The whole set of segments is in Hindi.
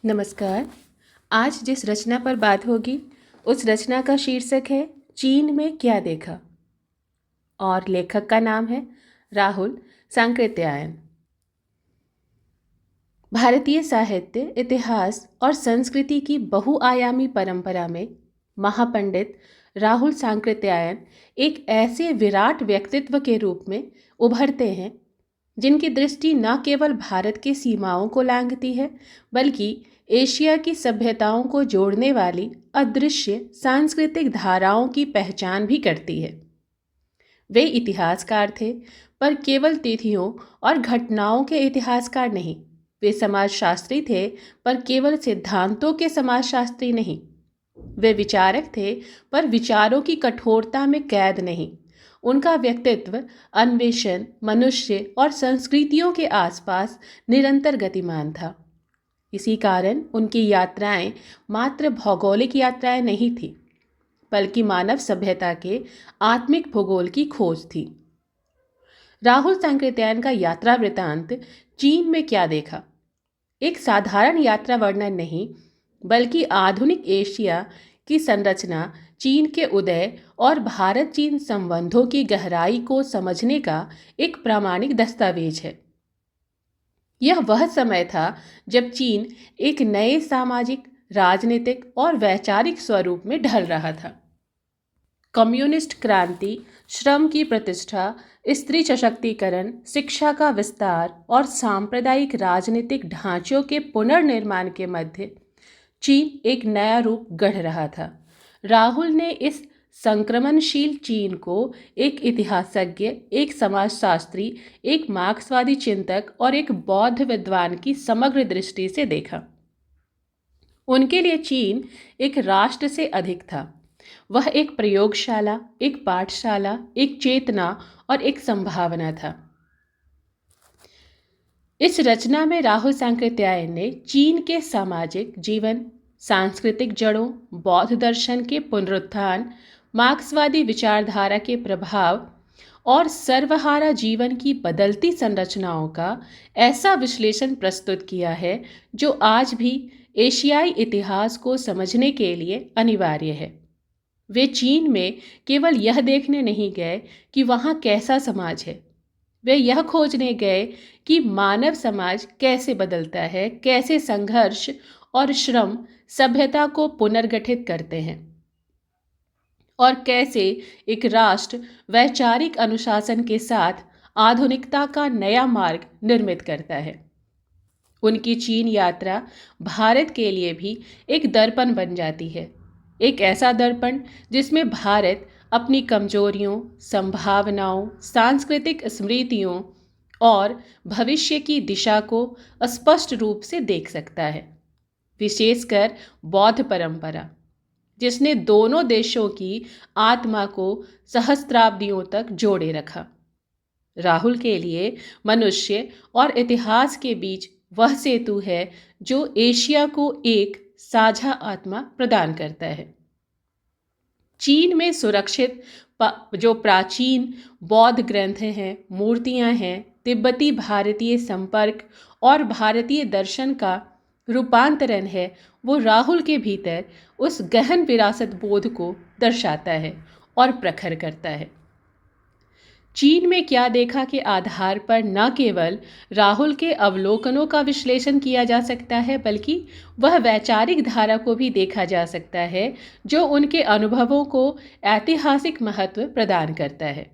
नमस्कार। आज जिस रचना पर बात होगी उस रचना का शीर्षक है चीन में क्या देखा और लेखक का नाम है राहुल सांकृत्यायन। भारतीय साहित्य, इतिहास और संस्कृति की बहुआयामी परंपरा में महापंडित राहुल सांकृत्यायन एक ऐसे विराट व्यक्तित्व के रूप में उभरते हैं जिनकी दृष्टि न केवल भारत की सीमाओं को लांघती है बल्कि एशिया की सभ्यताओं को जोड़ने वाली अदृश्य सांस्कृतिक धाराओं की पहचान भी करती है। वे इतिहासकार थे, पर केवल तिथियों और घटनाओं के इतिहासकार नहीं। वे समाजशास्त्री थे, पर केवल सिद्धांतों के समाजशास्त्री नहीं। वे विचारक थे, पर विचारों की कठोरता में कैद नहीं। उनका व्यक्तित्व अन्वेषण, मनुष्य और संस्कृतियों के आसपास निरंतर गतिमान था। इसी कारण उनकी यात्राएं मात्र भौगोलिक यात्राएं नहीं थीं, बल्कि मानव सभ्यता के आत्मिक भूगोल की खोज थी। राहुल सांकृत्यायन का यात्रा वृतांत चीन में क्या देखा एक साधारण यात्रा वर्णन नहीं, बल्कि आधुनिक एशिया की संरचना, चीन के उदय और भारत चीन संबंधों की गहराई को समझने का एक प्रामाणिक दस्तावेज है। यह वह समय था जब चीन एक नए सामाजिक, राजनीतिक और वैचारिक स्वरूप में ढल रहा था। कम्युनिस्ट क्रांति, श्रम की प्रतिष्ठा, स्त्री सशक्तिकरण, शिक्षा का विस्तार और सांप्रदायिक राजनीतिक ढांचों के पुनर्निर्माण के मध्य चीन एक नया रूप गढ़ रहा था। राहुल ने इस संक्रमणशील चीन को एक इतिहासज्ञ, एक समाजशास्त्री, एक मार्क्सवादी चिंतक और एक बौद्ध विद्वान की समग्र दृष्टि से देखा। उनके लिए चीन एक राष्ट्र से अधिक था। वह एक प्रयोगशाला, एक पाठशाला, एक चेतना और एक संभावना था। इस रचना में राहुल सांकृत्यायन ने चीन के सामाजिक जीवन, सांस्कृतिक जड़ों, बौद्ध दर्शन के पुनरुत्थान, मार्क्सवादी विचारधारा के प्रभाव और सर्वहारा जीवन की बदलती संरचनाओं का ऐसा विश्लेषण प्रस्तुत किया है जो आज भी एशियाई इतिहास को समझने के लिए अनिवार्य है। वे चीन में केवल यह देखने नहीं गए कि वहाँ कैसा समाज है, वे यह खोजने गए कि मानव समाज कैसे बदलता है, कैसे संघर्ष और श्रम सभ्यता को पुनर्गठित करते हैं और कैसे एक राष्ट्र वैचारिक अनुशासन के साथ आधुनिकता का नया मार्ग निर्मित करता है। उनकी चीन यात्रा भारत के लिए भी एक दर्पण बन जाती है, एक ऐसा दर्पण जिसमें भारत अपनी कमजोरियों, संभावनाओं, सांस्कृतिक स्मृतियों और भविष्य की दिशा को स्पष्ट रूप से देख सकता है। विशेषकर बौद्ध परंपरा, जिसने दोनों देशों की आत्मा को सहस्त्राब्दियों तक जोड़े रखा। राहुल के लिए मनुष्य और इतिहास के बीच वह सेतु है जो एशिया को एक साझा आत्मा प्रदान करता है। चीन में सुरक्षित जो प्राचीन बौद्ध ग्रंथ हैं, मूर्तियां हैं, तिब्बती भारतीय संपर्क और भारतीय दर्शन का रूपांतरण है, वो राहुल के भीतर उस गहन विरासत बोध को दर्शाता है और प्रखर करता है। चीन में क्या देखा के आधार पर न केवल राहुल के अवलोकनों का विश्लेषण किया जा सकता है, बल्कि वह वैचारिक धारा को भी देखा जा सकता है जो उनके अनुभवों को ऐतिहासिक महत्व प्रदान करता है।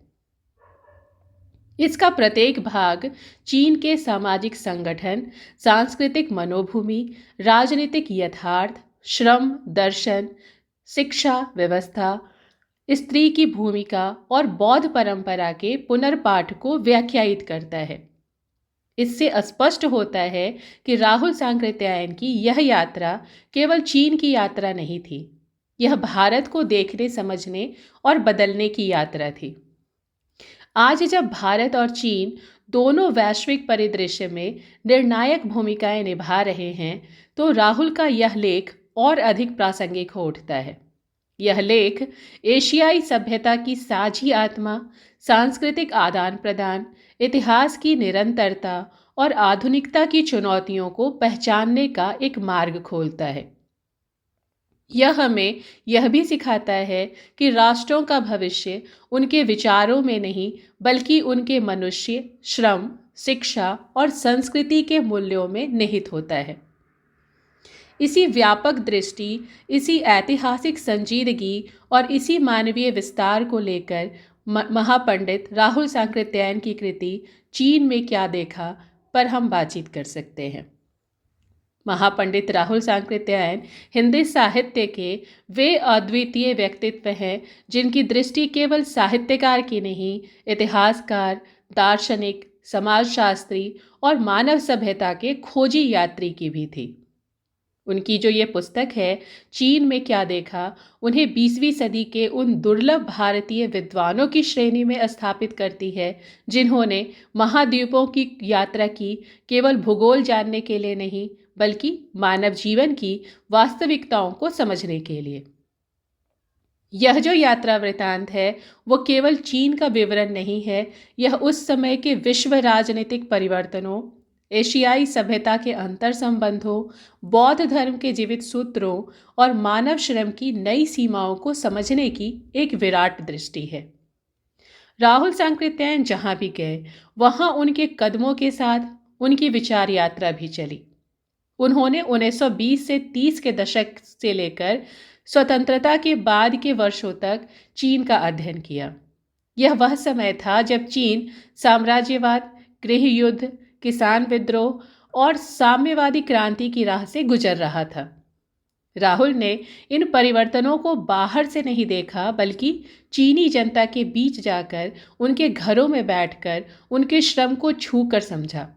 इसका प्रत्येक भाग चीन के सामाजिक संगठन, सांस्कृतिक मनोभूमि, राजनीतिक यथार्थ, श्रम, दर्शन, शिक्षा व्यवस्था, स्त्री की भूमिका और बौद्ध परंपरा के पुनर्पाठ को व्याख्यायित करता है। इससे स्पष्ट होता है कि राहुल सांकृत्यायन की यह यात्रा केवल चीन की यात्रा नहीं थी, यह भारत को देखने, समझने और बदलने की यात्रा थी। आज जब भारत और चीन दोनों वैश्विक परिदृश्य में निर्णायक भूमिकाएं निभा रहे हैं, तो राहुल का यह लेख और अधिक प्रासंगिक हो उठता है। यह लेख एशियाई सभ्यता की साझी आत्मा, सांस्कृतिक आदान प्रदान, इतिहास की निरंतरता और आधुनिकता की चुनौतियों को पहचानने का एक मार्ग खोलता है। यह हमें यह भी सिखाता है कि राष्ट्रों का भविष्य उनके विचारों में नहीं, बल्कि उनके मनुष्य, श्रम, शिक्षा और संस्कृति के मूल्यों में निहित होता है। इसी व्यापक दृष्टि, इसी ऐतिहासिक संजीदगी और इसी मानवीय विस्तार को लेकर महापंडित राहुल सांकृत्यायन की कृति चीन में क्या देखा पर हम बातचीत कर सकते हैं। महापंडित राहुल सांकृत्यायन हिंदी साहित्य के वे अद्वितीय व्यक्तित्व हैं जिनकी दृष्टि केवल साहित्यकार की नहीं, इतिहासकार, दार्शनिक, समाजशास्त्री और मानव सभ्यता के खोजी यात्री की भी थी। उनकी जो ये पुस्तक है, चीन में क्या देखा, उन्हें 20वीं सदी के उन दुर्लभ भारतीय विद्वानों की श्रेणी में स्थापित करती है जिन्होंने महाद्वीपों की यात्रा की, केवल भूगोल जानने के लिए नहीं, बल्कि मानव जीवन की वास्तविकताओं को समझने के लिए। यह जो यात्रा वृतांत है वो केवल चीन का विवरण नहीं है, यह उस समय के विश्व राजनीतिक परिवर्तनों, एशियाई सभ्यता के अंतर संबंधों, बौद्ध धर्म के जीवित सूत्रों और मानव श्रम की नई सीमाओं को समझने की एक विराट दृष्टि है। राहुल सांकृत्यायन जहाँ भी गए वहाँ उनके कदमों के साथ उनकी विचार यात्रा भी चली। उन्होंने 1920 से 30 के दशक से लेकर स्वतंत्रता के बाद के वर्षों तक चीन का अध्ययन किया। यह वह समय था जब चीन साम्राज्यवाद, गृह युद्ध, किसान विद्रोह और साम्यवादी क्रांति की राह से गुजर रहा था। राहुल ने इन परिवर्तनों को बाहर से नहीं देखा, बल्कि चीनी जनता के बीच जाकर, उनके घरों में बैठकर, उनके श्रम को छू कर समझा।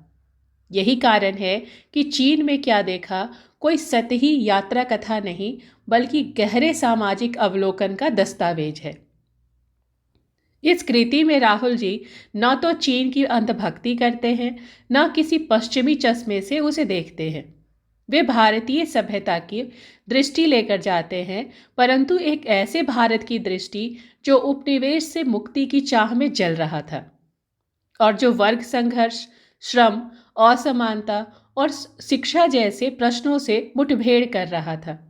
यही कारण है कि चीन में क्या देखा कोई सतही यात्रा कथा नहीं, बल्कि गहरे सामाजिक अवलोकन का दस्तावेज है। इस कृति में राहुल जी न तो चीन की अंधभक्ति करते हैं, न किसी पश्चिमी चश्मे से उसे देखते हैं। वे भारतीय सभ्यता की दृष्टि लेकर जाते हैं, परंतु एक ऐसे भारत की दृष्टि जो उपनिवेश से मुक्ति की चाह में जल रहा था और जो वर्ग संघर्ष, श्रम, असमानता और शिक्षा जैसे प्रश्नों से मुठभेड़ कर रहा था।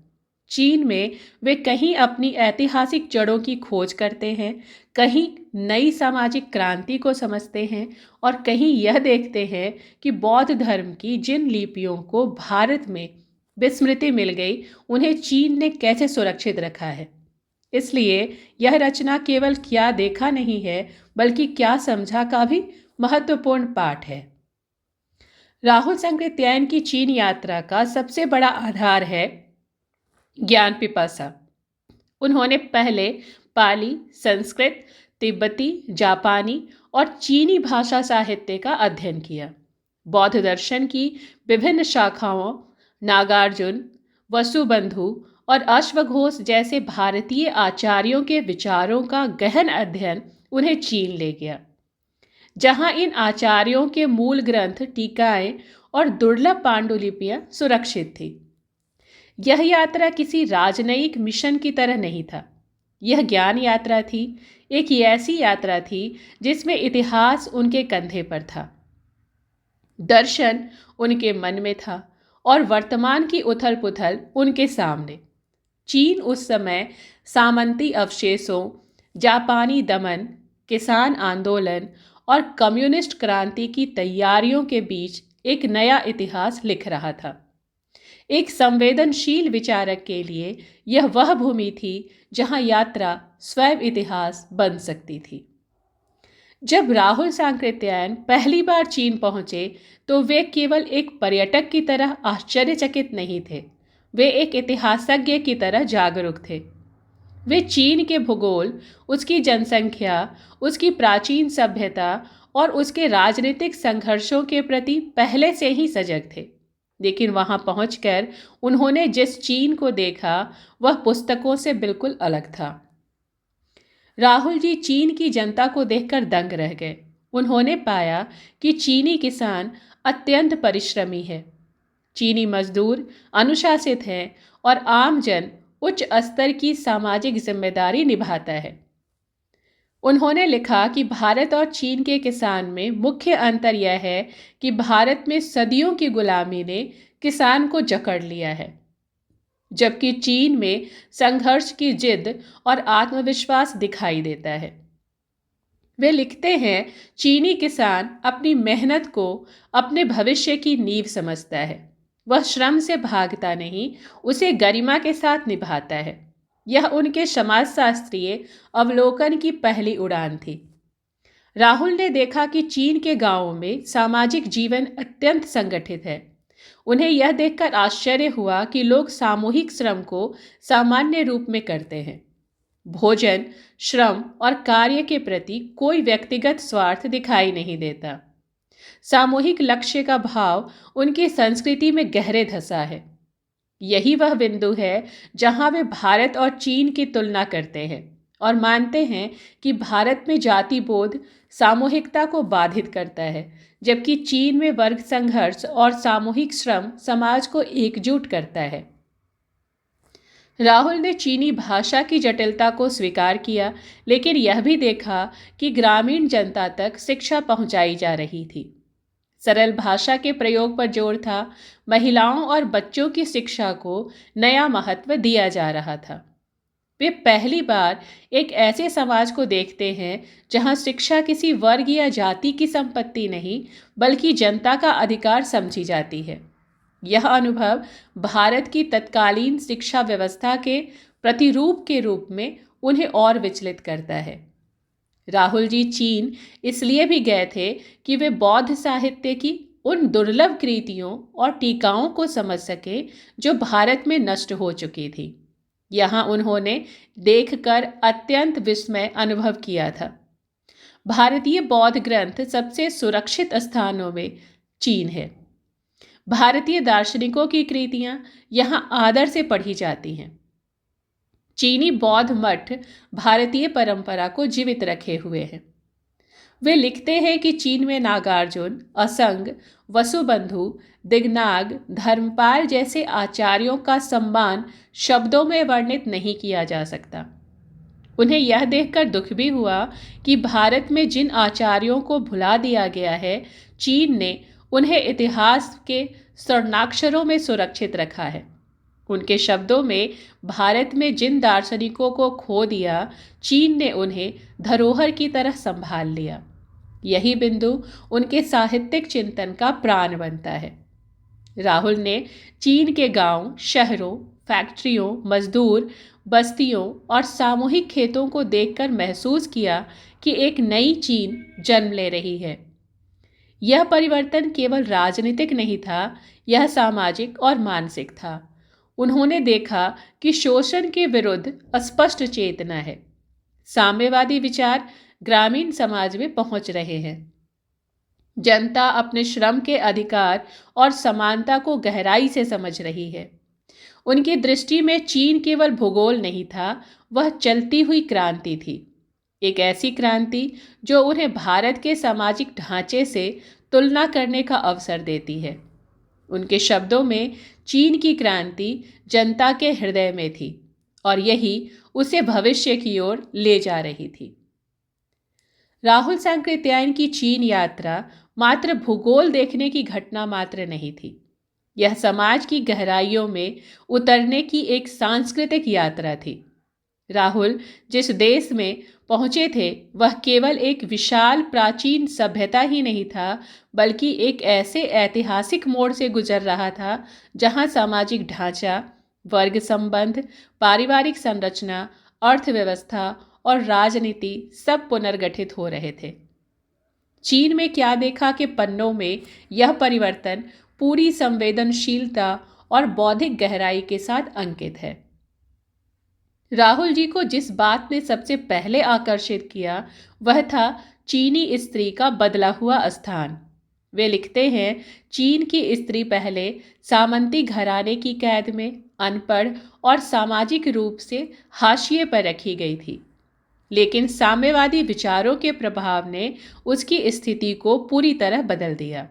चीन में वे कहीं अपनी ऐतिहासिक जड़ों की खोज करते हैं, कहीं नई सामाजिक क्रांति को समझते हैं और कहीं यह देखते हैं कि बौद्ध धर्म की जिन लिपियों को भारत में विस्मृति मिल गई, उन्हें चीन ने कैसे सुरक्षित रखा है। इसलिए यह रचना केवल क्या देखा नहीं है, बल्कि क्या समझा का भी महत्वपूर्ण पाठ है। राहुल सांकृत्यायन की चीन यात्रा का सबसे बड़ा आधार है ज्ञान पिपासा। उन्होंने पहले पाली, संस्कृत, तिब्बती, जापानी और चीनी भाषा साहित्य का अध्ययन किया। बौद्ध दर्शन की विभिन्न शाखाओं, नागार्जुन, वसुबंधु और अश्वघोष जैसे भारतीय आचार्यों के विचारों का गहन अध्ययन उन्हें चीन ले गया, जहां इन आचार्यों के मूल ग्रंथ, टीकाएं और दुर्लभ पांडुलिपियां सुरक्षित थी। यह यात्रा किसी राजनयिक मिशन की तरह नहीं था, यह ज्ञान यात्रा थी, एक ऐसी यात्रा थी जिसमें इतिहास उनके कंधे पर था, दर्शन उनके मन में था और वर्तमान की उथल पुथल उनके सामने। चीन उस समय सामंती अवशेषों, जापानी दमन, किसान आंदोलन और कम्युनिस्ट क्रांति की तैयारियों के बीच एक नया इतिहास लिख रहा था। एक संवेदनशील विचारक के लिए यह वह भूमि थी जहां यात्रा स्वयं इतिहास बन सकती थी। जब राहुल सांकृत्यायन पहली बार चीन पहुंचे तो वे केवल एक पर्यटक की तरह आश्चर्यचकित नहीं थे, वे एक इतिहासज्ञ की तरह जागरूक थे। वे चीन के भूगोल, उसकी जनसंख्या, उसकी प्राचीन सभ्यता और उसके राजनीतिक संघर्षों के प्रति पहले से ही सजग थे। लेकिन वहां पहुंचकर उन्होंने जिस चीन को देखा वह पुस्तकों से बिल्कुल अलग था। राहुल जी चीन की जनता को देखकर दंग रह गए। उन्होंने पाया कि चीनी किसान अत्यंत परिश्रमी है, चीनी मजदूर अनुशासित है और आम जन उच्च स्तर की सामाजिक जिम्मेदारी निभाता है। उन्होंने लिखा कि भारत और चीन के किसान में मुख्य अंतर यह है कि भारत में सदियों की गुलामी ने किसान को जकड़ लिया है, जबकि चीन में संघर्ष की जिद और आत्मविश्वास दिखाई देता है। वे लिखते हैं, चीनी किसान अपनी मेहनत को अपने भविष्य की नींव समझता है। वह श्रम से भागता नहीं, उसे गरिमा के साथ निभाता है। यह उनके समाजशास्त्रीय अवलोकन की पहली उड़ान थी। राहुल ने देखा कि चीन के गांवों में सामाजिक जीवन अत्यंत संगठित है। उन्हें यह देखकर आश्चर्य हुआ कि लोग सामूहिक श्रम को सामान्य रूप में करते हैं। भोजन, श्रम और कार्य के प्रति कोई व्यक्तिगत स्वार्थ दिखाई नहीं देता। सामूहिक लक्ष्य का भाव उनकी संस्कृति में गहरे धंसा है। यही वह बिंदु है जहां वे भारत और चीन की तुलना करते हैं और मानते हैं कि भारत में जाति बोध सामूहिकता को बाधित करता है, जबकि चीन में वर्ग संघर्ष और सामूहिक श्रम समाज को एकजुट करता है। राहुल ने चीनी भाषा की जटिलता को स्वीकार किया, लेकिन यह भी देखा कि ग्रामीण जनता तक शिक्षा पहुंचाई जा रही थी। सरल भाषा के प्रयोग पर जोर था। महिलाओं और बच्चों की शिक्षा को नया महत्व दिया जा रहा था। वे पहली बार एक ऐसे समाज को देखते हैं जहां शिक्षा किसी वर्ग या जाति की संपत्ति नहीं, बल्कि जनता का अधिकार समझी जाती है। यह अनुभव भारत की तत्कालीन शिक्षा व्यवस्था के प्रतिरूप के रूप में उन्हें और विचलित करता है। राहुल जी चीन इसलिए भी गए थे कि वे बौद्ध साहित्य की उन दुर्लभ कृतियों और टीकाओं को समझ सके जो भारत में नष्ट हो चुकी थी। यहाँ उन्होंने देखकर अत्यंत विस्मय अनुभव किया था। भारतीय बौद्ध ग्रंथ सबसे सुरक्षित स्थानों में चीन है। भारतीय दार्शनिकों की कृतियां यहाँ आदर से पढ़ी जाती हैं। चीनी बौद्ध मठ भारतीय परंपरा को जीवित रखे हुए हैं। वे लिखते हैं कि चीन में नागार्जुन, असंग, वसुबंधु, दिगनाग, धर्मपाल जैसे आचार्यों का सम्मान शब्दों में वर्णित नहीं किया जा सकता। उन्हें यह देखकर दुख भी हुआ कि भारत में जिन आचार्यों को भुला दिया गया है, चीन ने उन्हें इतिहास के स्वर्णाक्षरों में सुरक्षित रखा है। उनके शब्दों में, भारत में जिन दार्शनिकों को खो दिया, चीन ने उन्हें धरोहर की तरह संभाल लिया। यही बिंदु उनके साहित्यिक चिंतन का प्राण बनता है। राहुल ने चीन के गांव, शहरों, फैक्ट्रियों, मजदूर, बस्तियों और सामूहिक खेतों को देखकर महसूस किया कि एक नई चीन जन्म ले रही है। यह परिवर्तन केवल राजनीतिक नहीं था, यह सामाजिक और मानसिक था। उन्होंने देखा कि शोषण के विरुद्ध अस्पष्ट चेतना है। साम्यवादी विचार ग्रामीण समाज में पहुंच रहे हैं। जनता अपने श्रम के अधिकार और समानता को गहराई से समझ रही है। उनकी दृष्टि में चीन केवल भूगोल नहीं था, वह चलती हुई क्रांति थी। एक ऐसी क्रांति जो उन्हें भारत के सामाजिक ढांचे से तुलना करने का अवसर देती है। उनके शब्दों में, चीन की क्रांति जनता के हृदय में थी और यही उसे भविष्य की ओर ले जा रही थी। राहुल सांकृत्यायन की चीन यात्रा मात्र भूगोल देखने की घटना मात्र नहीं थी। यह समाज की गहराइयों में उतरने की एक सांस्कृतिक यात्रा थी। राहुल जिस देश में पहुंचे थे, वह केवल एक विशाल प्राचीन सभ्यता ही नहीं था, बल्कि एक ऐसे ऐतिहासिक मोड़ से गुजर रहा था जहां सामाजिक ढांचा, वर्ग संबंध, पारिवारिक संरचना, अर्थव्यवस्था और राजनीति सब पुनर्गठित हो रहे थे। चीन में क्या देखा के पन्नों में यह परिवर्तन पूरी संवेदनशीलता और बौद्धिक गहराई के साथ अंकित है। राहुल जी को जिस बात ने सबसे पहले आकर्षित किया, वह था चीनी स्त्री का बदला हुआ स्थान। वे लिखते हैं, चीन की स्त्री पहले सामंती घराने की कैद में, अनपढ़ और सामाजिक रूप से हाशिए पर रखी गई थी, लेकिन साम्यवादी विचारों के प्रभाव ने उसकी स्थिति को पूरी तरह बदल दिया।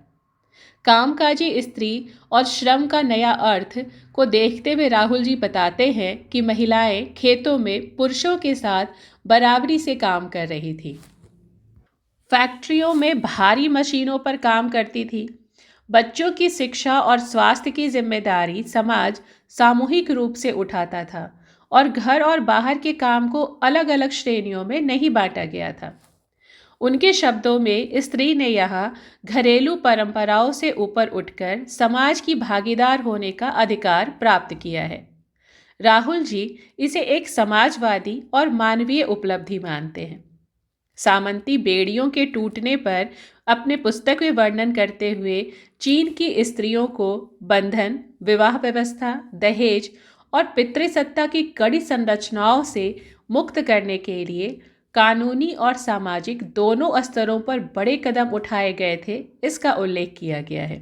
कामकाजी स्त्री और श्रम का नया अर्थ को देखते हुए राहुल जी बताते हैं कि महिलाएं खेतों में पुरुषों के साथ बराबरी से काम कर रही थी, फैक्ट्रियों में भारी मशीनों पर काम करती थी। बच्चों की शिक्षा और स्वास्थ्य की जिम्मेदारी समाज सामूहिक रूप से उठाता था और घर और बाहर के काम को अलग अलग श्रेणियों में नहीं बांटा गया था। उनके शब्दों में स्त्री ने यहाँ घरेलू परंपराओं से ऊपर उठकर समाज की भागीदार होने का अधिकार प्राप्त किया है। राहुल जी इसे एक समाजवादी और मानवीय उपलब्धि मानते हैं। सामंती बेड़ियों के टूटने पर अपने पुस्तक में वर्णन करते हुए चीन की स्त्रियों को बंधन, विवाह व्यवस्था, दहेज और पितृसत्ता की कड़ी संरचनाओं से मुक्त करने के लिए कानूनी और सामाजिक दोनों स्तरों पर बड़े कदम उठाए गए थे, इसका उल्लेख किया गया है।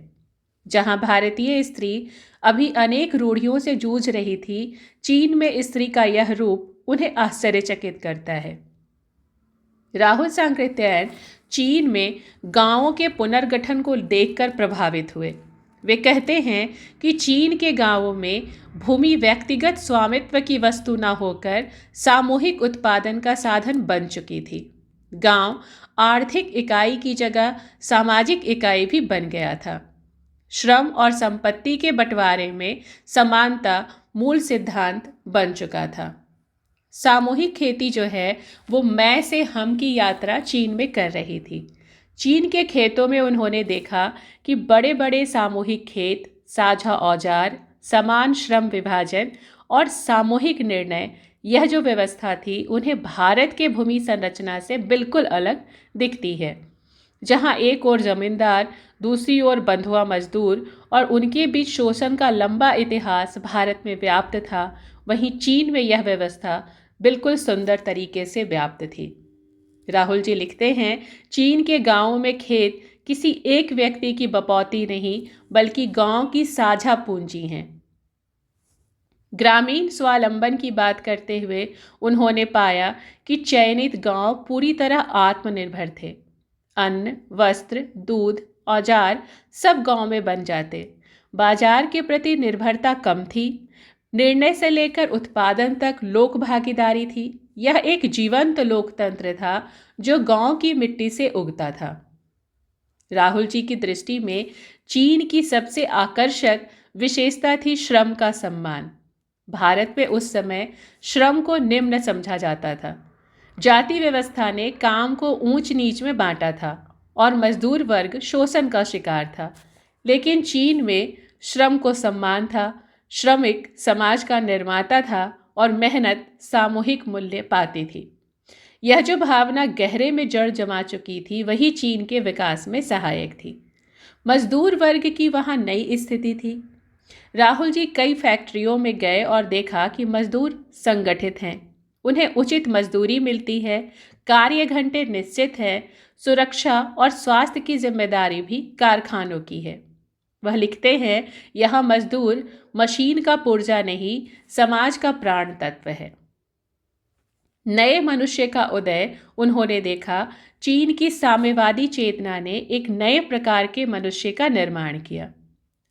जहां भारतीय स्त्री अभी अनेक रूढ़ियों से जूझ रही थी, चीन में स्त्री का यह रूप उन्हें आश्चर्यचकित करता है। राहुल सांकृत्यायन चीन में गांवों के पुनर्गठन को देखकर प्रभावित हुए। वे कहते हैं कि चीन के गांवों में भूमि व्यक्तिगत स्वामित्व की वस्तु न होकर सामूहिक उत्पादन का साधन बन चुकी थी। गांव आर्थिक इकाई की जगह सामाजिक इकाई भी बन गया था। श्रम और संपत्ति के बंटवारे में समानता मूल सिद्धांत बन चुका था। सामूहिक खेती जो है वो मैं से हम की यात्रा चीन में कर रही थी। चीन के खेतों में उन्होंने देखा कि बड़े बड़े सामूहिक खेत, साझा औजार, समान श्रम विभाजन और सामूहिक निर्णय, यह जो व्यवस्था थी उन्हें भारत के भूमि संरचना से बिल्कुल अलग दिखती है। जहाँ एक ओर जमींदार, दूसरी ओर बंधुआ मजदूर और उनके बीच शोषण का लंबा इतिहास भारत में व्याप्त था, वहीं चीन में यह व्यवस्था बिल्कुल सुंदर तरीके से व्याप्त थी। राहुल जी लिखते हैं, चीन के गांवों में खेत किसी एक व्यक्ति की बपौती नहीं बल्कि गांव की साझा पूंजी हैं। ग्रामीण स्वावलंबन की बात करते हुए उन्होंने पाया कि चयनित गांव पूरी तरह आत्मनिर्भर थे। अन्न, वस्त्र, दूध, औजार सब गांव में बन जाते। बाजार के प्रति निर्भरता कम थी। निर्णय से लेकर उत्पादन तक लोक भागीदारी थी। यह एक जीवंत लोकतंत्र था जो गांव की मिट्टी से उगता था। राहुल जी की दृष्टि में चीन की सबसे आकर्षक विशेषता थी श्रम का सम्मान। भारत में उस समय श्रम को निम्न समझा जाता था। जाति व्यवस्था ने काम को ऊंच नीच में बांटा था और मजदूर वर्ग शोषण का शिकार था। लेकिन चीन में श्रम को सम्मान था। श्रमिक समाज का निर्माता था और मेहनत सामूहिक मूल्य पाती थी। यह जो भावना गहरे में जड़ जमा चुकी थी, वही चीन के विकास में सहायक थी। मजदूर वर्ग की वहाँ नई स्थिति थी। राहुल जी कई फैक्ट्रियों में गए और देखा कि मजदूर संगठित हैं, उन्हें उचित मजदूरी मिलती है, कार्य घंटे निश्चित हैं, सुरक्षा और स्वास्थ्य की जिम्मेदारी भी कारखानों की है। वह लिखते हैं, यहाँ मजदूर मशीन का पुर्जा नहीं, समाज का प्राण तत्व है। नए मनुष्य का उदय उन्होंने देखा। चीन की साम्यवादी चेतना ने एक नए प्रकार के मनुष्य का निर्माण किया,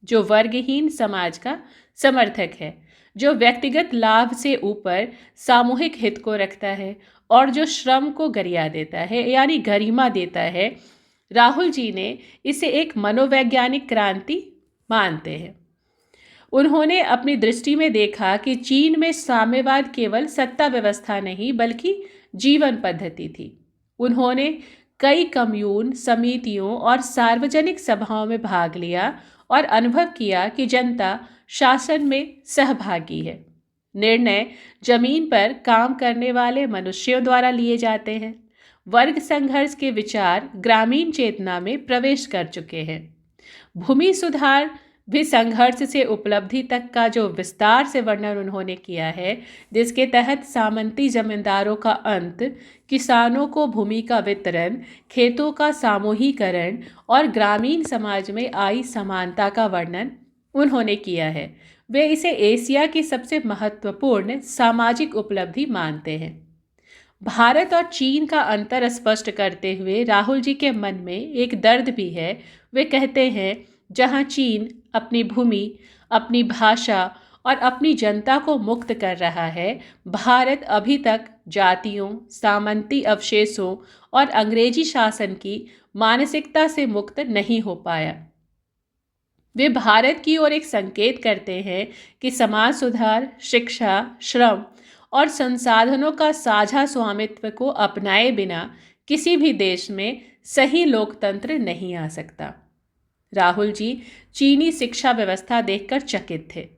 जो वर्गहीन समाज का समर्थक है, जो व्यक्तिगत लाभ से ऊपर सामूहिक हित को रखता है और जो श्रम को गरिमा देता है, यानी गरिमा देता है। राहुल जी ने इसे एक मनोवैज्ञानिक क्रांति मानते हैं। उन्होंने अपनी दृष्टि में देखा कि चीन में साम्यवाद केवल सत्ता व्यवस्था नहीं बल्कि जीवन पद्धति थी। उन्होंने कई कम्यून, समितियों और सार्वजनिक सभाओं में भाग लिया और अनुभव किया कि जनता शासन में सहभागी है। निर्णय जमीन पर काम करने वाले मनुष्यों द्वारा लिए जाते हैं। वर्ग संघर्ष के विचार ग्रामीण चेतना में प्रवेश कर चुके हैं। भूमि सुधार भी संघर्ष से उपलब्धि तक का जो विस्तार से वर्णन उन्होंने किया है, जिसके तहत सामंती जमींदारों का अंत, किसानों को भूमि का वितरण, खेतों का सामूहिकरण और ग्रामीण समाज में आई समानता का वर्णन उन्होंने किया है। वे इसे एशिया की सबसे महत्वपूर्ण सामाजिक उपलब्धि मानते हैं। भारत और चीन का अंतर स्पष्ट करते हुए राहुल जी के मन में एक दर्द भी है। वे कहते हैं, जहां चीन अपनी भूमि, अपनी भाषा और अपनी जनता को मुक्त कर रहा है, भारत अभी तक जातियों, सामंती अवशेषों और अंग्रेजी शासन की मानसिकता से मुक्त नहीं हो पाया। वे भारत की ओर एक संकेत करते हैं कि समाज सुधार, शिक्षा, श्रम और संसाधनों का साझा स्वामित्व को अपनाए बिना किसी भी देश में सही लोकतंत्र नहीं आ सकता। राहुल जी चीनी शिक्षा व्यवस्था देखकर चकित थे।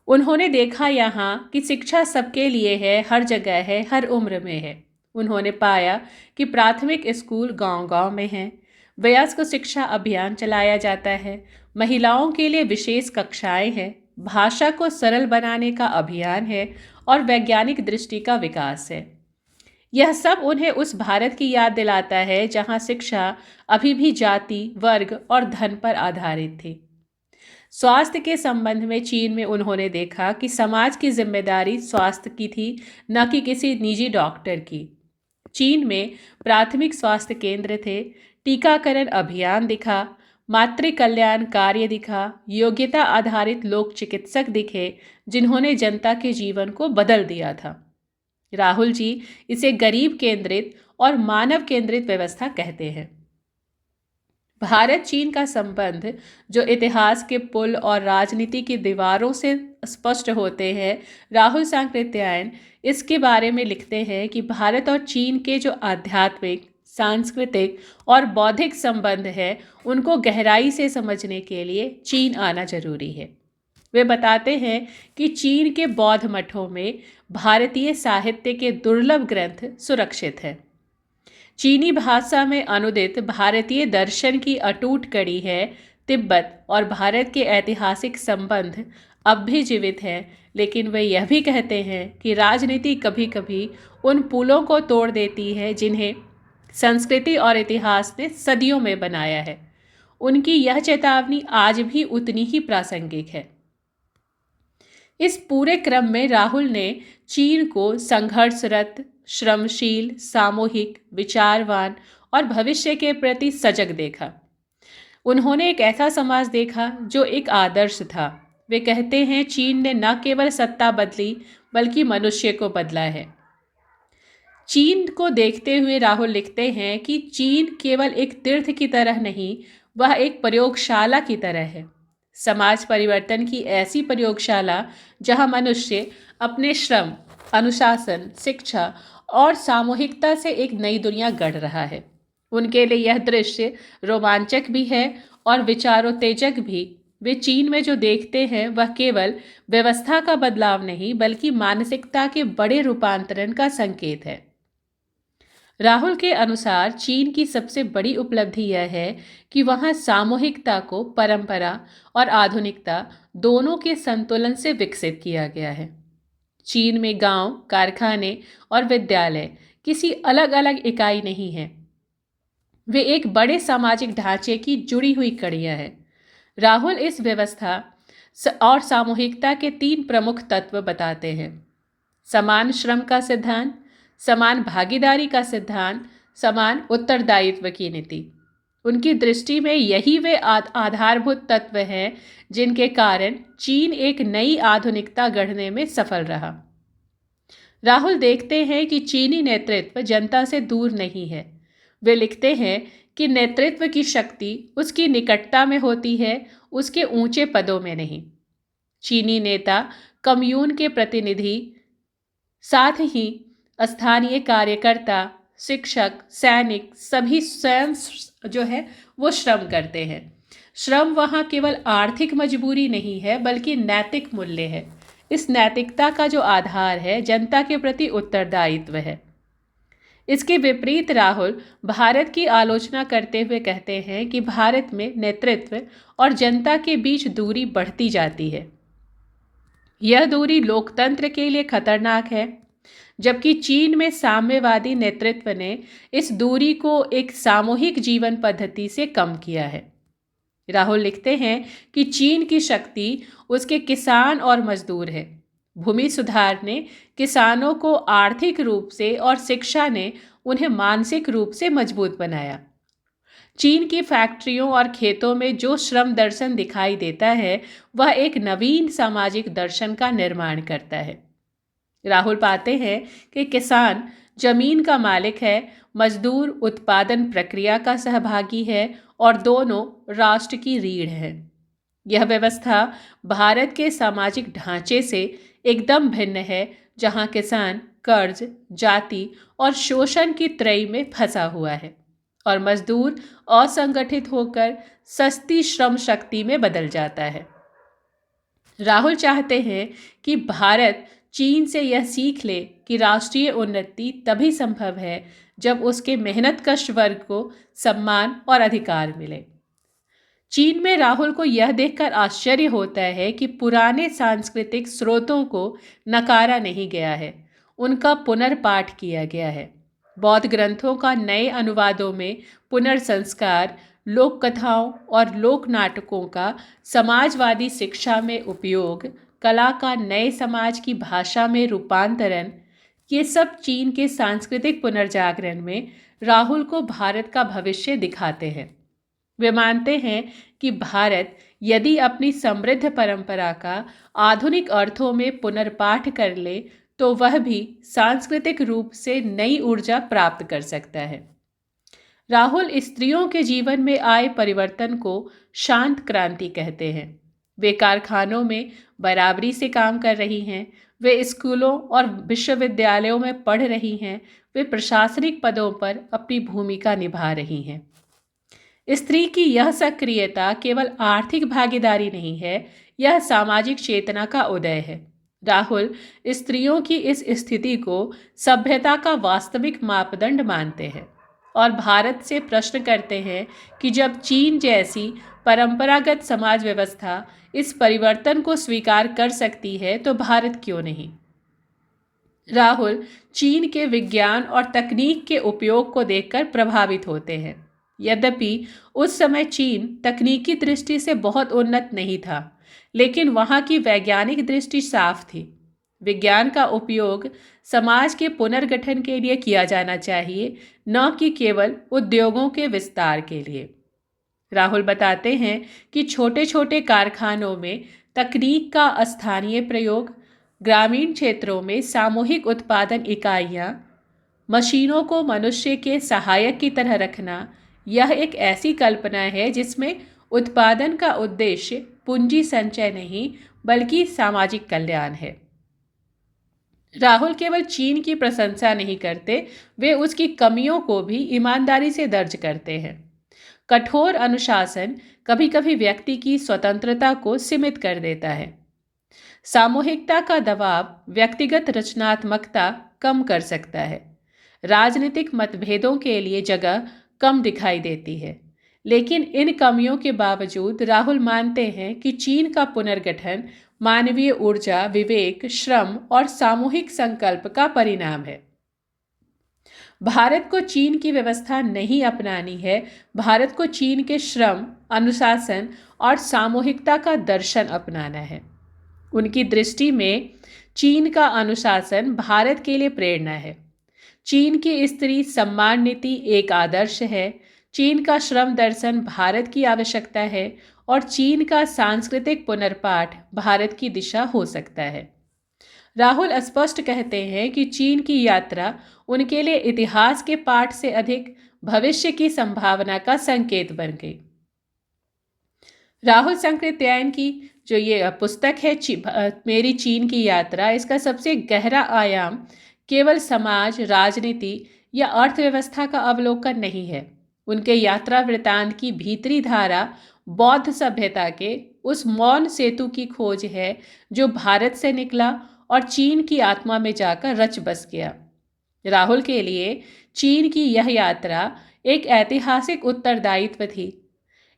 उन्होंने देखा यहाँ कि शिक्षा सबके लिए है, हर जगह है, हर उम्र में है। उन्होंने पाया कि प्राथमिक स्कूल गांव-गांव में हैं, वयस्क शिक्षा अभियान चलाया जाता है, महिलाओं के लिए विशेष कक्षाएं हैं, भाषा को सरल बनाने का अभियान है और वैज्ञानिक दृष्टि का विकास है। यह सब उन्हें उस भारत की याद दिलाता है जहां शिक्षा अभी भी जाति, वर्ग और धन पर आधारित थी। स्वास्थ्य के संबंध में चीन में उन्होंने देखा कि समाज की जिम्मेदारी स्वास्थ्य की थी, न कि किसी निजी डॉक्टर की। चीन में प्राथमिक स्वास्थ्य केंद्र थे, टीकाकरण अभियान दिखा, मातृ कल्याण कार्य दिखा, योग्यता आधारित लोक चिकित्सक दिखे, जिन्होंने जनता के जीवन को बदल दिया था। राहुल जी इसे गरीब केंद्रित और मानव केंद्रित व्यवस्था कहते हैं। भारत चीन का संबंध, जो इतिहास के पुल और राजनीति की दीवारों से स्पष्ट होते हैं, राहुल सांकृत्यायन इसके बारे में लिखते हैं कि भारत और चीन के जो आध्यात्मिक, सांस्कृतिक और बौद्धिक संबंध है, उनको गहराई से समझने के लिए चीन आना जरूरी है। वे बताते हैं कि चीन के बौद्ध मठों में भारतीय साहित्य के दुर्लभ ग्रंथ सुरक्षित हैं। चीनी भाषा में अनुदित भारतीय दर्शन की अटूट कड़ी है। तिब्बत और भारत के ऐतिहासिक संबंध अब भी जीवित हैं, लेकिन वे यह भी कहते हैं कि राजनीति कभी कभी उन पुलों को तोड़ देती है जिन्हें संस्कृति और इतिहास ने सदियों में बनाया है। उनकी यह चेतावनी आज भी उतनी ही प्रासंगिक है। इस पूरे क्रम में राहुल ने चीन को संघर्षरत, श्रमशील, सामूहिक, विचारवान और भविष्य के प्रति सजग देखा। उन्होंने एक ऐसा समाज देखा जो एक आदर्श था। वे कहते हैं, चीन ने न केवल सत्ता बदली बल्कि मनुष्य को बदला है। चीन को देखते हुए राहुल लिखते हैं कि चीन केवल एक तीर्थ की तरह नहीं, वह एक प्रयोगशाला की तरह है। समाज परिवर्तन की ऐसी प्रयोगशाला जहां मनुष्य अपने श्रम, अनुशासन, शिक्षा और सामूहिकता से एक नई दुनिया गढ़ रहा है। उनके लिए यह दृश्य रोमांचक भी है और विचारोत्तेजक भी। वे चीन में जो देखते हैं वह केवल व्यवस्था का बदलाव नहीं, बल्कि मानसिकता के बड़े रूपांतरण का संकेत है। राहुल के अनुसार चीन की सबसे बड़ी उपलब्धि यह है कि वहाँ सामूहिकता को परंपरा और आधुनिकता दोनों के संतुलन से विकसित किया गया है। चीन में गांव, कारखाने और विद्यालय किसी अलग अलग इकाई नहीं हैं। वे एक बड़े सामाजिक ढांचे की जुड़ी हुई कड़ियां हैं। राहुल इस व्यवस्था और सामूहिकता के 3 प्रमुख तत्व बताते हैं: समान श्रम का सिद्धांत, समान भागीदारी का सिद्धांत, समान उत्तरदायित्व की नीति। उनकी दृष्टि में यही वे आधारभूत तत्व हैं जिनके कारण चीन एक नई आधुनिकता गढ़ने में सफल रहा। राहुल देखते हैं कि चीनी नेतृत्व जनता से दूर नहीं है। वे लिखते हैं कि नेतृत्व की शक्ति उसकी निकटता में होती है, उसके ऊंचे पदों में नहीं। चीनी नेता कम्यून के प्रतिनिधि, साथ ही स्थानीय कार्यकर्ता, शिक्षक, सैनिक सभी स्वयं जो है वो श्रम करते हैं। श्रम वहाँ केवल आर्थिक मजबूरी नहीं है, बल्कि नैतिक मूल्य है। इस नैतिकता का जो आधार है, जनता के प्रति उत्तरदायित्व है। इसके विपरीत राहुल भारत की आलोचना करते हुए कहते हैं कि भारत में नेतृत्व और जनता के बीच दूरी बढ़ती जाती है। यह दूरी लोकतंत्र के लिए खतरनाक है, जबकि चीन में साम्यवादी नेतृत्व ने इस दूरी को एक सामूहिक जीवन पद्धति से कम किया है। राहुल लिखते हैं कि चीन की शक्ति उसके किसान और मजदूर है। भूमि सुधार ने किसानों को आर्थिक रूप से और शिक्षा ने उन्हें मानसिक रूप से मजबूत बनाया। चीन की फैक्ट्रियों और खेतों में जो श्रम दर्शन दिखाई देता है वह एक नवीन सामाजिक दर्शन का निर्माण करता है। राहुल पाते हैं कि किसान जमीन का मालिक है, मजदूर उत्पादन प्रक्रिया का सहभागी है और दोनों राष्ट्र की रीढ़ है। यह व्यवस्था भारत के सामाजिक ढांचे से एकदम भिन्न है, जहां किसान कर्ज, जाति और शोषण की त्रयी में फंसा हुआ है और मजदूर असंगठित होकर सस्ती श्रम शक्ति में बदल जाता है। राहुल चाहते हैं कि भारत चीन से यह सीख ले कि राष्ट्रीय उन्नति तभी संभव है जब उसके मेहनतकश वर्ग को सम्मान और अधिकार मिले। चीन में राहुल को यह देखकर आश्चर्य होता है कि पुराने सांस्कृतिक स्रोतों को नकारा नहीं गया है, उनका पुनर्पाठ किया गया है। बौद्ध ग्रंथों का नए अनुवादों में पुनर्संस्कार, लोक कथाओं और लोक नाटकों का समाजवादी शिक्षा में उपयोग, कला का नए समाज की भाषा में रूपांतरण, ये सब चीन के सांस्कृतिक पुनर्जागरण में राहुल को भारत का भविष्य दिखाते हैं। वे मानते हैं कि भारत यदि अपनी समृद्ध परंपरा का आधुनिक अर्थों में पुनर्पाठ कर ले तो वह भी सांस्कृतिक रूप से नई ऊर्जा प्राप्त कर सकता है। राहुल स्त्रियों के जीवन में आए परिवर्तन को शांत क्रांति कहते हैं। वे कारखानों में बराबरी से काम कर रही हैं, वे स्कूलों और विश्वविद्यालयों में पढ़ रही हैं, वे प्रशासनिक पदों पर अपनी भूमिका निभा रही हैं। स्त्री की यह सक्रियता केवल आर्थिक भागीदारी नहीं है, यह सामाजिक चेतना का उदय है। राहुल स्त्रियों की इस स्थिति को सभ्यता का वास्तविक मापदंड मानते हैं और भारत से प्रश्न करते हैं कि जब चीन जैसी परंपरागत समाज व्यवस्था इस परिवर्तन को स्वीकार कर सकती है तो भारत क्यों नहीं। राहुल चीन के विज्ञान और तकनीक के उपयोग को देखकर प्रभावित होते हैं। यद्यपि उस समय चीन तकनीकी दृष्टि से बहुत उन्नत नहीं था, लेकिन वहाँ की वैज्ञानिक दृष्टि साफ थी। विज्ञान का उपयोग समाज के पुनर्गठन के लिए किया जाना चाहिए, न कि केवल उद्योगों के विस्तार के लिए। राहुल बताते हैं कि छोटे छोटे कारखानों में तकनीक का स्थानीय प्रयोग, ग्रामीण क्षेत्रों में सामूहिक उत्पादन इकाइयाँ, मशीनों को मनुष्य के सहायक की तरह रखना, यह एक ऐसी कल्पना है जिसमें उत्पादन का उद्देश्य पूंजी संचय नहीं बल्कि सामाजिक कल्याण है। राहुल केवल चीन की प्रशंसा नहीं करते, वे उसकी कमियों को भी ईमानदारी से दर्ज करते हैं। कठोर अनुशासन कभी कभी व्यक्ति की स्वतंत्रता को सीमित कर देता है। सामूहिकता का दबाव व्यक्तिगत रचनात्मकता कम कर सकता है। राजनीतिक मतभेदों के लिए जगह कम दिखाई देती है, लेकिन इन कमियों के बावजूद राहुल मानते हैं कि चीन का पुनर्गठन मानवीय ऊर्जा, विवेक, श्रम और सामूहिक संकल्प का परिणाम है। भारत को चीन की व्यवस्था नहीं अपनानी है, भारत को चीन के श्रम, अनुशासन और सामूहिकता का दर्शन अपनाना है। उनकी दृष्टि में चीन का अनुशासन भारत के लिए प्रेरणा है। चीन की स्त्री सम्मान नीति एक आदर्श है। चीन का श्रम दर्शन भारत की आवश्यकता है और चीन का सांस्कृतिक पुनर्पाठ भारत की दिशा हो सकता है। राहुल स्पष्ट कहते हैं कि चीन की यात्रा उनके लिए इतिहास के पाठ से अधिक भविष्य की संभावना का संकेत बन गई। राहुल सांकृत्यायन की जो ये पुस्तक है मेरी चीन की यात्रा, इसका सबसे गहरा आयाम केवल समाज, राजनीति या अर्थव्यवस्था का अवलोकन नहीं है। उनके यात्रा वृतांत की भीतरी धारा बौद्ध सभ्यता के उस मौन सेतु की खोज है जो भारत से निकला और चीन की आत्मा में जाकर रच बस गया। राहुल के लिए चीन की यह यात्रा एक ऐतिहासिक उत्तरदायित्व थी,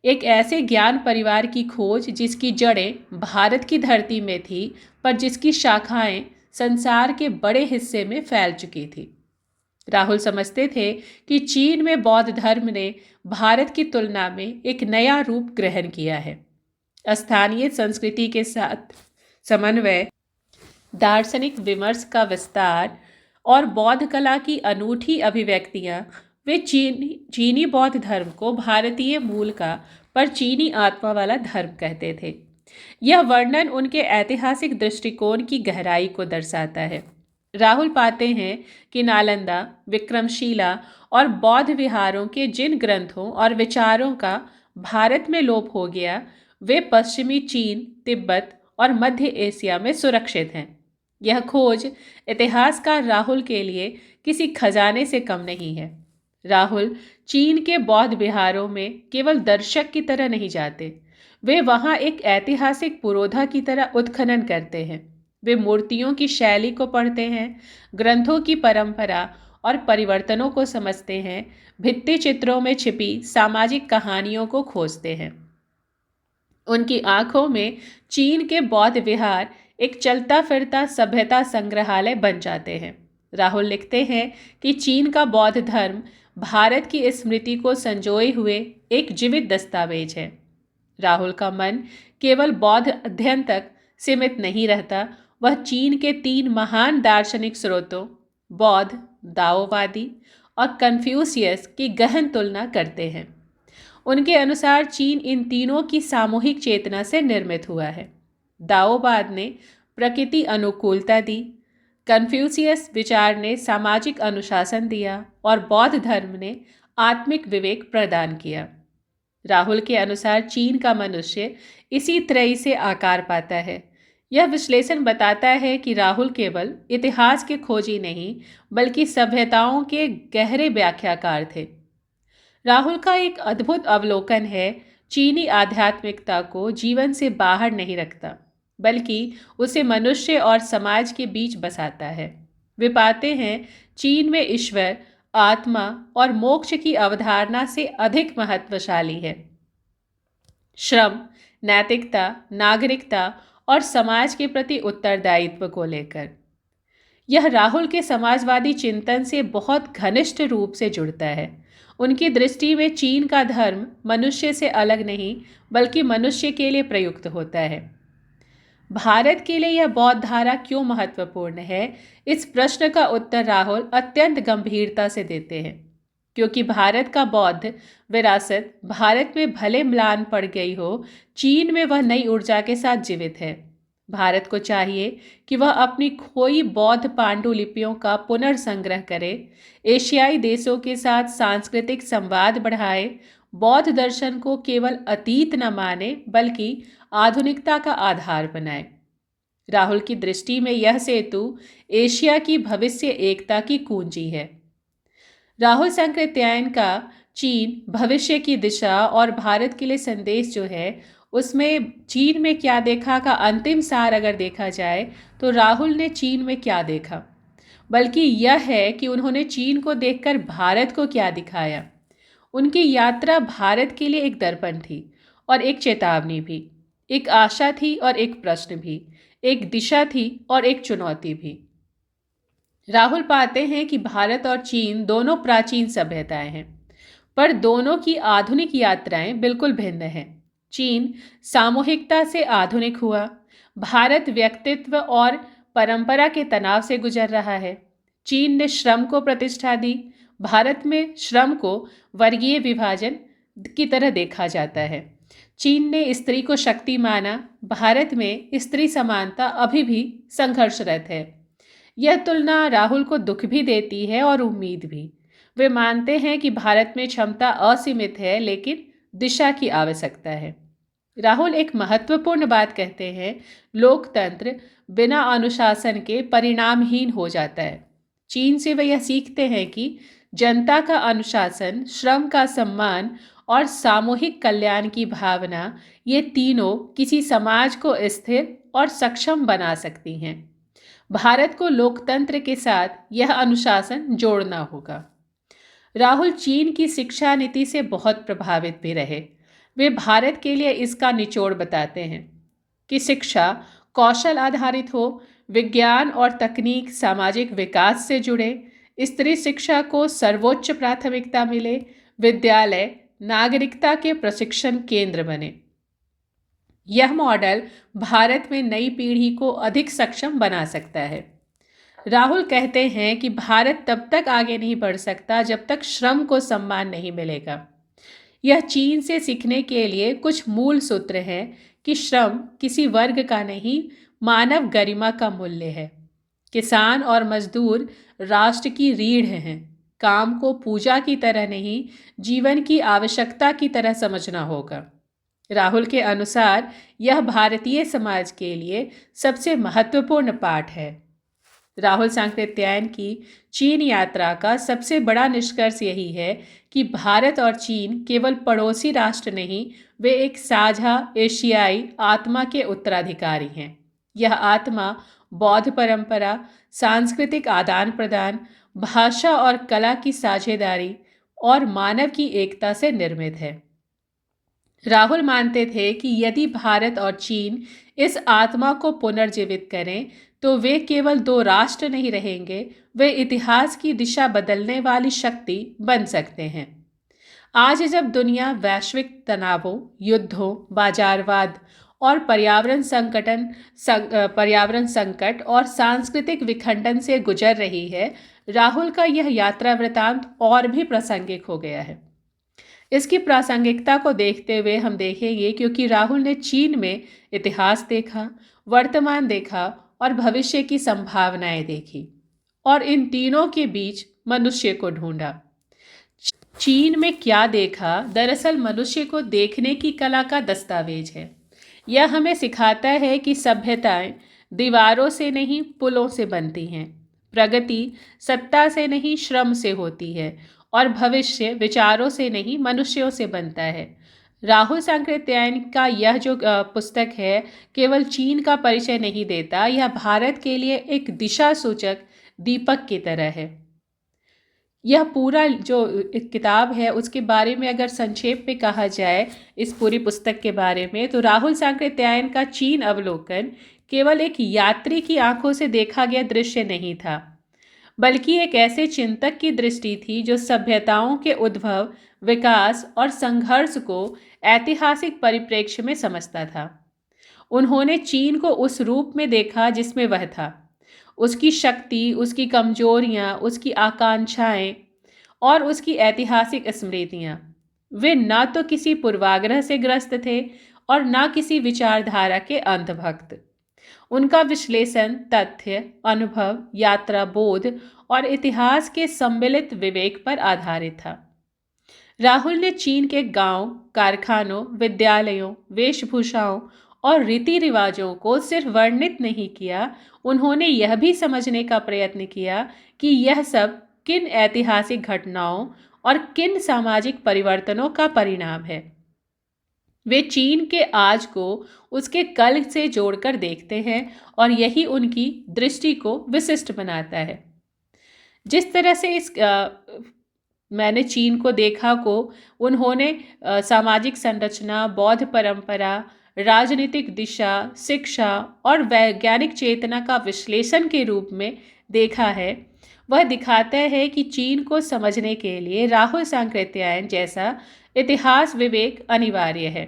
एक ऐसे ज्ञान परिवार की खोज जिसकी जड़ें भारत की धरती में थी पर जिसकी शाखाएं संसार के बड़े हिस्से में फैल चुकी थी। राहुल समझते थे कि चीन में बौद्ध धर्म ने भारत की तुलना में एक नया रूप ग्रहण किया है। स्थानीय संस्कृति के साथ समन्वय, दार्शनिक विमर्श का विस्तार और बौद्ध कला की अनूठी अभिव्यक्तियां वे चीनी बौद्ध धर्म को भारतीय मूल का पर चीनी आत्मा वाला धर्म कहते थे। यह वर्णन उनके ऐतिहासिक दृष्टिकोण की गहराई को दर्शाता है। राहुल पाते हैं कि नालंदा, विक्रमशिला और बौद्ध विहारों के जिन ग्रंथों और विचारों का भारत में लोप हो गया, वे पश्चिमी चीन, तिब्बत और मध्य एशिया में सुरक्षित हैं। यह खोज इतिहासकार राहुल के लिए किसी खजाने से कम नहीं है। राहुल चीन के बौद्ध विहारों में केवल दर्शक की तरह नहीं जाते, वे वहाँ एक ऐतिहासिक पुरोधा की तरह उत्खनन करते हैं। वे मूर्तियों की शैली को पढ़ते हैं, ग्रंथों की परंपरा और परिवर्तनों को समझते हैं, भित्ति चित्रों में छिपी सामाजिक कहानियों को खोजते हैं। उनकी आंखों में चीन के बौद्ध विहार एक चलता फिरता सभ्यता संग्रहालय बन जाते हैं। राहुल लिखते हैं कि चीन का बौद्ध धर्म भारत की स्मृति को संजोए हुए एक जीवित दस्तावेज है। राहुल का मन केवल बौद्ध अध्ययन तक सीमित नहीं रहता, वह चीन के 3 महान दार्शनिक स्रोतों बौद्ध, दाओवादी और कन्फ्यूशियस की गहन तुलना करते हैं। उनके अनुसार चीन इन तीनों की सामूहिक चेतना से निर्मित हुआ है। दाओवाद ने प्रकृति अनुकूलता दी, कन्फ्यूशियस विचार ने सामाजिक अनुशासन दिया और बौद्ध धर्म ने आत्मिक विवेक प्रदान किया। राहुल के अनुसार चीन का मनुष्य इसी त्रयी से आकार पाता है। यह विश्लेषण बताता है कि राहुल केवल इतिहास के खोजी नहीं, बल्कि सभ्यताओं के गहरे व्याख्याकार थे। राहुल का एक अद्भुत अवलोकन है, चीनी आध्यात्मिकता को जीवन से बाहर नहीं रखता, बल्कि उसे मनुष्य और समाज के बीच बसाता है। वे पाते हैं चीन में ईश्वर, आत्मा और मोक्ष की अवधारणा से अधिक महत्वशाली है। श्रम, नैतिकता, नागरिकता और समाज के प्रति उत्तरदायित्व को लेकर यह राहुल के समाजवादी चिंतन से बहुत घनिष्ठ रूप से जुड़ता है। उनकी दृष्टि में चीन का धर्म मनुष्य से अलग नहीं, बल्कि मनुष्य के लिए प्रयुक्त होता है। भारत के लिए यह बौद्ध धारा क्यों महत्वपूर्ण है, इस प्रश्न का उत्तर राहुल अत्यंत गंभीरता से देते हैं। क्योंकि भारत का बौद्ध विरासत भारत में भले म्लान पड़ गई हो, चीन में वह नई ऊर्जा के साथ जीवित है। भारत को चाहिए कि वह अपनी खोई बौद्ध पांडुलिपियों का पुनर्संग्रह करे, एशियाई देशों के साथ सांस्कृतिक संवाद बढ़ाए, बौद्ध दर्शन को केवल अतीत न माने, बल्कि आधुनिकता का आधार बनाए। राहुल की दृष्टि में यह सेतु एशिया की भविष्य एकता की कुंजी है। राहुल सांकृत्यायन का चीन भविष्य की दिशा और भारत के लिए संदेश जो है, उसमें चीन में क्या देखा का अंतिम सार अगर देखा जाए तो राहुल ने चीन में क्या देखा, बल्कि यह है कि उन्होंने चीन को देखकर भारत को क्या दिखाया। उनकी यात्रा भारत के लिए एक दर्पण थी और एक चेतावनी भी, एक आशा थी और एक प्रश्न भी, एक दिशा थी और एक चुनौती भी। राहुल पाते हैं कि भारत और चीन दोनों प्राचीन सभ्यताएं हैं, पर दोनों की आधुनिक यात्राएं बिल्कुल भिन्न हैं। चीन सामूहिकता से आधुनिक हुआ, भारत व्यक्तित्व और परंपरा के तनाव से गुजर रहा है। चीन ने श्रम को प्रतिष्ठा दी, भारत में श्रम को वर्गीय विभाजन की तरह देखा जाता है। चीन ने स्त्री को शक्ति माना, भारत में स्त्री समानता अभी भी संघर्षरत है। यह तुलना राहुल को दुख भी देती है और उम्मीद भी। वे मानते हैं कि भारत में क्षमता असीमित है, लेकिन दिशा की आवश्यकता है। राहुल एक महत्वपूर्ण बात कहते हैं, लोकतंत्र बिना अनुशासन के परिणामहीन हो जाता है। चीन से वे यह सीखते हैं कि जनता का अनुशासन, श्रम का सम्मान और सामूहिक कल्याण की भावना, ये तीनों किसी समाज को स्थिर और सक्षम बना सकती हैं। भारत को लोकतंत्र के साथ यह अनुशासन जोड़ना होगा। राहुल चीन की शिक्षा नीति से बहुत प्रभावित भी रहे। वे भारत के लिए इसका निचोड़ बताते हैं कि शिक्षा कौशल आधारित हो, विज्ञान और तकनीक सामाजिक विकास से जुड़े, स्त्री शिक्षा को सर्वोच्च प्राथमिकता मिले, विद्यालय नागरिकता के प्रशिक्षण केंद्र बने। यह मॉडल भारत में नई पीढ़ी को अधिक सक्षम बना सकता है। राहुल कहते हैं कि भारत तब तक आगे नहीं बढ़ सकता जब तक श्रम को सम्मान नहीं मिलेगा। यह चीन से सीखने के लिए कुछ मूल सूत्र हैं कि श्रम किसी वर्ग का नहीं, मानव गरिमा का मूल्य है। किसान और मजदूर राष्ट्र की रीढ़ हैं। काम को पूजा की तरह नहीं, जीवन की आवश्यकता की तरह समझना होगा। राहुल के अनुसार यह भारतीय समाज के लिए सबसे महत्वपूर्ण पाठ है। राहुल सांकृत्यायन की चीन यात्रा का सबसे बड़ा निष्कर्ष यही है कि भारत और चीन केवल पड़ोसी राष्ट्र नहीं, वे एक साझा एशियाई आत्मा के उत्तराधिकारी हैं। यह आत्मा बौद्ध परंपरा, सांस्कृतिक आदान प्रदान, भाषा और कला की साझेदारी और मानव की एकता से निर्मित है। राहुल मानते थे कि यदि भारत और चीन इस आत्मा को पुनर्जीवित करें तो वे केवल दो राष्ट्र नहीं रहेंगे, वे इतिहास की दिशा बदलने वाली शक्ति बन सकते हैं। आज जब दुनिया वैश्विक तनावों, युद्धों, बाजारवाद और पर्यावरण संकट और सांस्कृतिक विखंडन से गुजर रही है, राहुल का यह यात्रा वृतांत और भी प्रासंगिक हो गया है। इसकी प्रासंगिकता को देखते हुए हम देखेंगे क्योंकि राहुल ने चीन में इतिहास देखा, वर्तमान देखा और भविष्य की संभावनाएं देखी, और इन तीनों के बीच मनुष्य को ढूंढा। चीन में क्या देखा दरअसल मनुष्य को देखने की कला का दस्तावेज है। यह हमें सिखाता है कि सभ्यताएं दीवारों से नहीं, पुलों से बनती हैं। प्रगति सत्ता से नहीं, श्रम से होती है, और भविष्य विचारों से नहीं, मनुष्यों से बनता है। राहुल सांकृत्यायन का यह जो पुस्तक है केवल चीन का परिचय नहीं देता, यह भारत के लिए एक दिशा सूचक दीपक की तरह है। यह पूरा जो किताब है उसके बारे में अगर संक्षेप में कहा जाए, इस पूरी पुस्तक के बारे में, तो राहुल सांकृत्यायन का चीन अवलोकन केवल एक यात्री की आंखों से देखा गया दृश्य नहीं था, बल्कि एक ऐसे चिंतक की दृष्टि थी जो सभ्यताओं के उद्भव, विकास और संघर्ष को ऐतिहासिक परिप्रेक्ष्य में समझता था। उन्होंने चीन को उस रूप में देखा जिसमें वह था, उसकी शक्ति, उसकी कमजोरियां, उसकी आकांक्षाएं और उसकी ऐतिहासिक स्मृतियां। वे न तो किसी पूर्वाग्रह से ग्रस्त थे और न किसी विचारधारा के अंधभक्त। उनका विश्लेषण तथ्य, अनुभव, यात्रा बोध और इतिहास के सम्मिलित विवेक पर आधारित था। राहुल ने चीन के गांव, कारखानों, विद्यालयों, वेशभूषाओं और रीति रिवाजों को सिर्फ वर्णित नहीं किया, उन्होंने यह भी समझने का प्रयत्न किया कि यह सब किन ऐतिहासिक घटनाओं और किन सामाजिक परिवर्तनों का परिणाम है। वे चीन के आज को उसके कल से जोड़कर देखते हैं और यही उनकी दृष्टि को विशिष्ट बनाता है। जिस तरह से मैंने चीन को देखा को उन्होंने सामाजिक संरचना, बौद्ध परंपरा, राजनीतिक दिशा, शिक्षा और वैज्ञानिक चेतना का विश्लेषण के रूप में देखा है, वह दिखाता है कि चीन को समझने के लिए राहुल सांकृत्यायन जैसा इतिहास विवेक अनिवार्य है।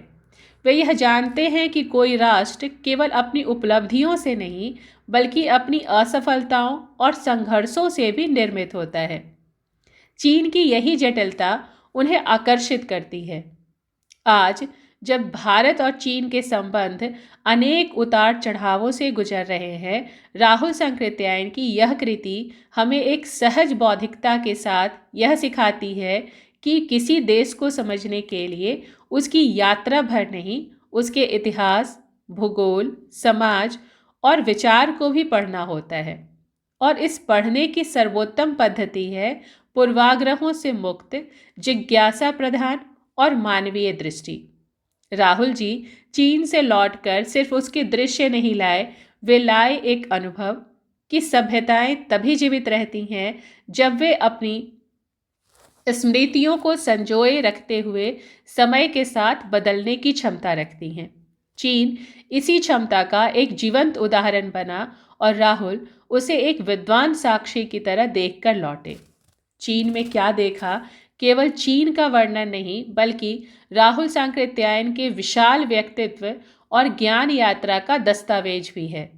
वे यह जानते हैं कि कोई राष्ट्र केवल अपनी उपलब्धियों से नहीं, बल्कि अपनी असफलताओं और संघर्षों से भी निर्मित होता है। चीन की यही जटिलता उन्हें आकर्षित करती है। आज जब भारत और चीन के संबंध अनेक उतार चढ़ावों से गुजर रहे हैं, राहुल सांकृत्यायन की यह कृति हमें एक सहज बौद्धिकता के साथ यह सिखाती है कि किसी देश को समझने के लिए उसकी यात्रा भर नहीं, उसके इतिहास, भूगोल, समाज और विचार को भी पढ़ना होता है। और इस पढ़ने की सर्वोत्तम पद्धति है पूर्वाग्रहों से मुक्त, जिज्ञासा प्रधान और मानवीय दृष्टि। राहुल जी चीन से लौटकर सिर्फ उसके दृश्य नहीं लाए, वे लाए एक अनुभव कि सभ्यताएं तभी जीवित रहती हैं जब वे अपनी स्मृतियों को संजोए रखते हुए समय के साथ बदलने की क्षमता रखती हैं। चीन इसी क्षमता का एक जीवंत उदाहरण बना और राहुल उसे एक विद्वान साक्षी की तरह देखकर लौटे। चीन में क्या देखा केवल चीन का वर्णन नहीं, बल्कि राहुल सांकृत्यायन के विशाल व्यक्तित्व और ज्ञान यात्रा का दस्तावेज भी है।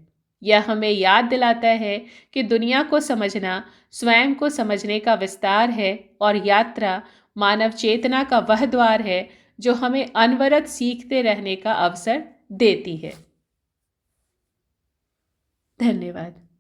यह हमें याद दिलाता है कि दुनिया को समझना स्वयं को समझने का विस्तार है और यात्रा मानव चेतना का वह द्वार है जो हमें अनवरत सीखते रहने का अवसर देती है। धन्यवाद।